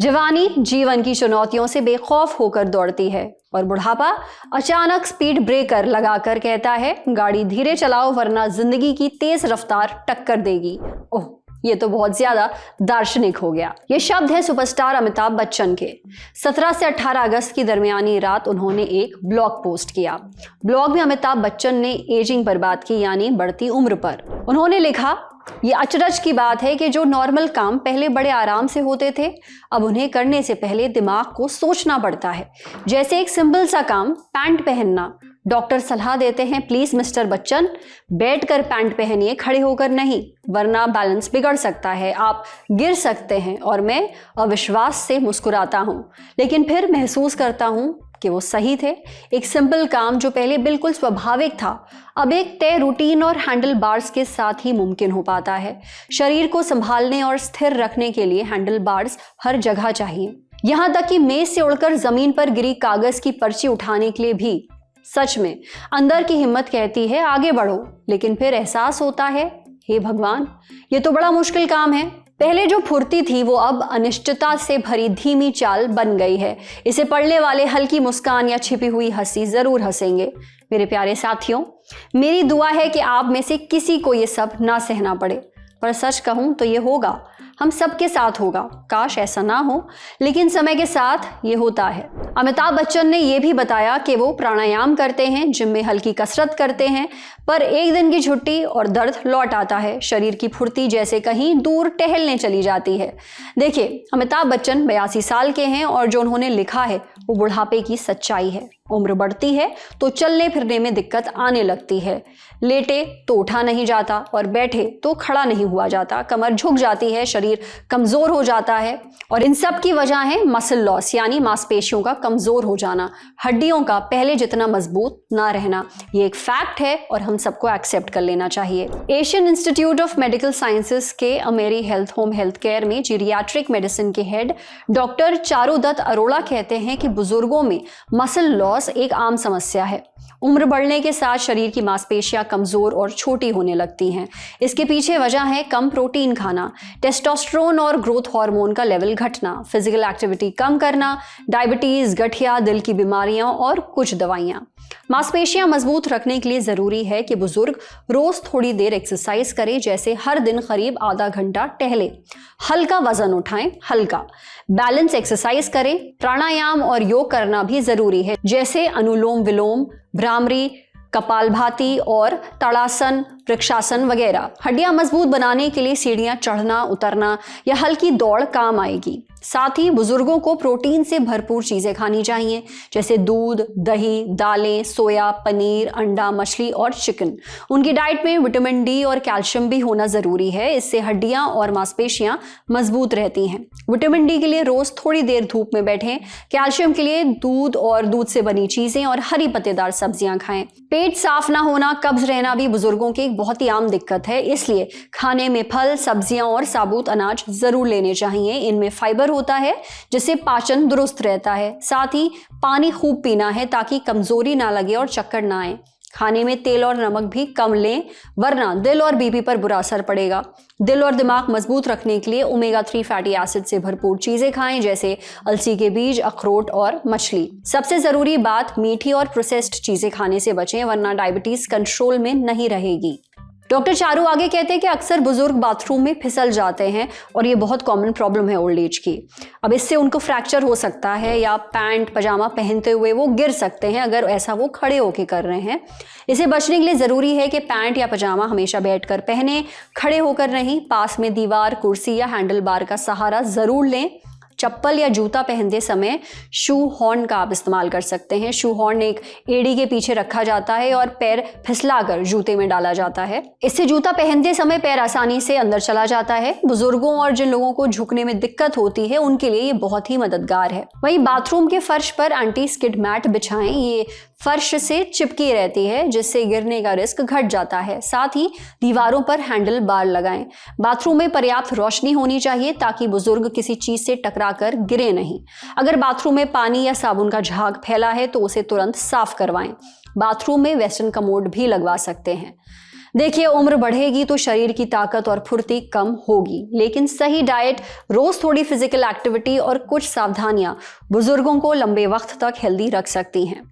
जवानी जीवन की चुनौतियों से बेखौफ होकर दौड़ती है और बुढ़ापा अचानक स्पीड ब्रेकर लगाकर कहता है गाड़ी धीरे चलाओ वरना जिंदगी की तेज रफ्तार टक्कर देगी। ओह, ये तो बहुत ज्यादा दार्शनिक हो गया। ये शब्द है सुपरस्टार अमिताभ बच्चन के। 17 से 18 अगस्त की दरमियानी रात उन्होंने एक ब्लॉग पोस्ट किया। ब्लॉग में अमिताभ बच्चन ने एजिंग पर बात की, यानी बढ़ती उम्र पर। उन्होंने लिखा, ये अचरज की बात है कि जो नॉर्मल काम पहले बड़े आराम से होते थे, अब उन्हें करने से पहले दिमाग को सोचना पड़ता है। जैसे एक सिंपल सा काम, पैंट पहनना। डॉक्टर सलाह देते हैं, प्लीज मिस्टर बच्चन बैठकर पैंट पहनिए, खड़े होकर नहीं, वरना बैलेंस बिगड़ सकता है, आप गिर सकते हैं। और मैं अविश्वास से मुस्कुराता हूं, लेकिन फिर महसूस करता हूं कि वो सही थे। एक सिंपल काम जो पहले बिल्कुल स्वाभाविक था, अब एक तय रूटीन और हैंडल बार्स के साथ ही मुमकिन हो पाता है। शरीर को संभालने और स्थिर रखने के लिए हैंडल बार्स हर जगह चाहिए, यहां तक कि मेज से उड़कर जमीन पर गिरी कागज की पर्ची उठाने के लिए भी। सच में अंदर की हिम्मत कहती है आगे बढ़ो, लेकिन फिर एहसास होता है, हे भगवान, ये तो बड़ा मुश्किल काम है। पहले जो फुर्ती थी वो अब अनिश्चितता से भरी धीमी चाल बन गई है। इसे पढ़ने वाले हल्की मुस्कान या छिपी हुई हंसी जरूर हंसेंगे। मेरे प्यारे साथियों, मेरी दुआ है कि आप में से किसी को ये सब ना सहना पड़े, पर सच कहूं तो ये होगा, हम सबके साथ होगा। काश ऐसा ना हो, लेकिन समय के साथ ये होता है। अमिताभ बच्चन ने यह भी बताया कि वो प्राणायाम करते हैं, जिम में हल्की कसरत करते हैं, पर एक दिन की छुट्टी और दर्द लौट आता है। शरीर की फुर्ती जैसे कहीं दूर टहलने चली जाती है। देखिए, अमिताभ बच्चन 82 साल के हैं और जो उन्होंने लिखा है वो बुढ़ापे की सच्चाई है। उम्र बढ़ती है तो चलने फिरने में दिक्कत आने लगती है। लेटे तो उठा नहीं जाता और बैठे तो खड़ा नहीं हुआ जाता। कमर झुक जाती है, शरीर कमजोर हो जाता है, और इन सब की वजह है मसल लॉस, यानी मांसपेशियों का कमजोर हो जाना, हड्डियों का पहले जितना मजबूत ना रहना। ये एक फैक्ट है और हम सबको एक्सेप्ट कर लेना चाहिए। Asian institute of medical sciences के अमेरी हेल्थ होम हेल्थ केयर में जीरियाट्रिक मेडिसिन के हेड डॉक्टर चारुदत्त अरोड़ा कहते हैं कि बुजुर्गों में मसल लॉस एक आम समस्या है। उम्र बढ़ने के साथ शरीर की मांसपेशियां कमजोर और छोटी होने लगती हैं। इसके पीछे वजह है कम प्रोटीन खाना, टेस्टोस्टेरोन और ग्रोथ हार्मोन का लेवल घटना, फिजिकल एक्टिविटी कम करना, डायबिटीज, गठिया, दिल की बीमारियां और कुछ दवाइयां। मांसपेशियां मजबूत रखने के लिए जरूरी है कि बुजुर्ग रोज थोड़ी देर एक्सरसाइज करें, जैसे हर दिन करीब आधा घंटा टहले, हल्का वजन उठाएं, हल्का बैलेंस एक्सरसाइज करें। प्राणायाम और योग करना भी जरूरी है, जैसे अनुलोम विलोम, भ्रामरी, कपालभाति और तड़ासन, वृक्षासन वगैरह। हड्डियां मजबूत बनाने के लिए सीढ़ियां चढ़ना उतरना या हल्की दौड़ काम आएगी। साथ ही बुजुर्गों को प्रोटीन से भरपूर चीजें खानी चाहिए, जैसे दूध, दही, दालें, सोया, पनीर, अंडा, मछली और चिकन। उनकी डाइट में विटामिन डी और कैल्शियम भी होना जरूरी है, इससे हड्डियां और मांसपेशियां मजबूत रहती हैं। विटामिन डी के लिए रोज थोड़ी देर धूप में बैठें। कैल्शियम के लिए दूध और दूध से बनी चीजें और हरी पत्तेदार सब्जियां खाएं। पेट साफ ना होना, कब्ज रहना भी बुजुर्गों की एक बहुत ही आम दिक्कत है, इसलिए खाने में फल, सब्जियां और साबुत अनाज जरूर लेने चाहिए। इनमें फाइबर होता है जिससे पाचन दुरुस्त रहता है। साथ ही पानी खूब पीना है ताकि कमजोरी ना लगे और चक्कर ना आए। खाने में तेल और नमक भी कम लें, वरना दिल और बीपी पर बुरा असर पड़ेगा। दिल और दिमाग मजबूत रखने के लिए ओमेगा 3 फैटी एसिड से भरपूर चीजें खाएं, जैसे अलसी के बीज, अखरोट और मछली। सबसे जरूरी बात, मीठी और प्रोसेस्ड चीजें खाने से बचें, वरना डायबिटीज कंट्रोल में नहीं रहेगी। डॉक्टर चारू आगे कहते हैं कि अक्सर बुजुर्ग बाथरूम में फिसल जाते हैं और ये बहुत कॉमन प्रॉब्लम है ओल्ड एज की। अब इससे उनको फ्रैक्चर हो सकता है या पैंट पजामा पहनते हुए वो गिर सकते हैं, अगर ऐसा वो खड़े होकर कर रहे हैं। इसे बचने के लिए जरूरी है कि पैंट या पजामा हमेशा बैठकर पहने, खड़े होकर नहीं। पास में दीवार, कुर्सी या हैंडल बार का सहारा जरूर लें। चप्पल या जूता पहनते समय शू हॉर्न का आप इस्तेमाल कर सकते हैं। शू हॉर्न एक एड़ी के पीछे रखा जाता है और पैर फिसलाकर जूते में डाला जाता है। इससे जूता पहनते समय पैर आसानी से अंदर चला जाता है। बुजुर्गों और जिन लोगों को झुकने में दिक्कत होती है उनके लिए ये बहुत ही मददगार है। वहीं बाथरूम के फर्श पर एंटी स्किड मैट बिछाएं, ये फर्श से चिपकी रहती है जिससे गिरने का रिस्क घट जाता है। साथ ही दीवारों पर हैंडल बार लगाएं। बाथरूम में पर्याप्त रोशनी होनी चाहिए ताकि बुजुर्ग किसी चीज से टकराकर गिरे नहीं। अगर बाथरूम में पानी या साबुन का झाग फैला है तो उसे तुरंत साफ करवाएं। बाथरूम में वेस्टर्न कमोड भी लगवा सकते हैं। देखिए, उम्र बढ़ेगी तो शरीर की ताकत और फुर्ती कम होगी, लेकिन सही डाइट, रोज थोड़ी फिजिकल एक्टिविटी और कुछ सावधानियां बुजुर्गों को लंबे वक्त तक हेल्दी रख सकती हैं।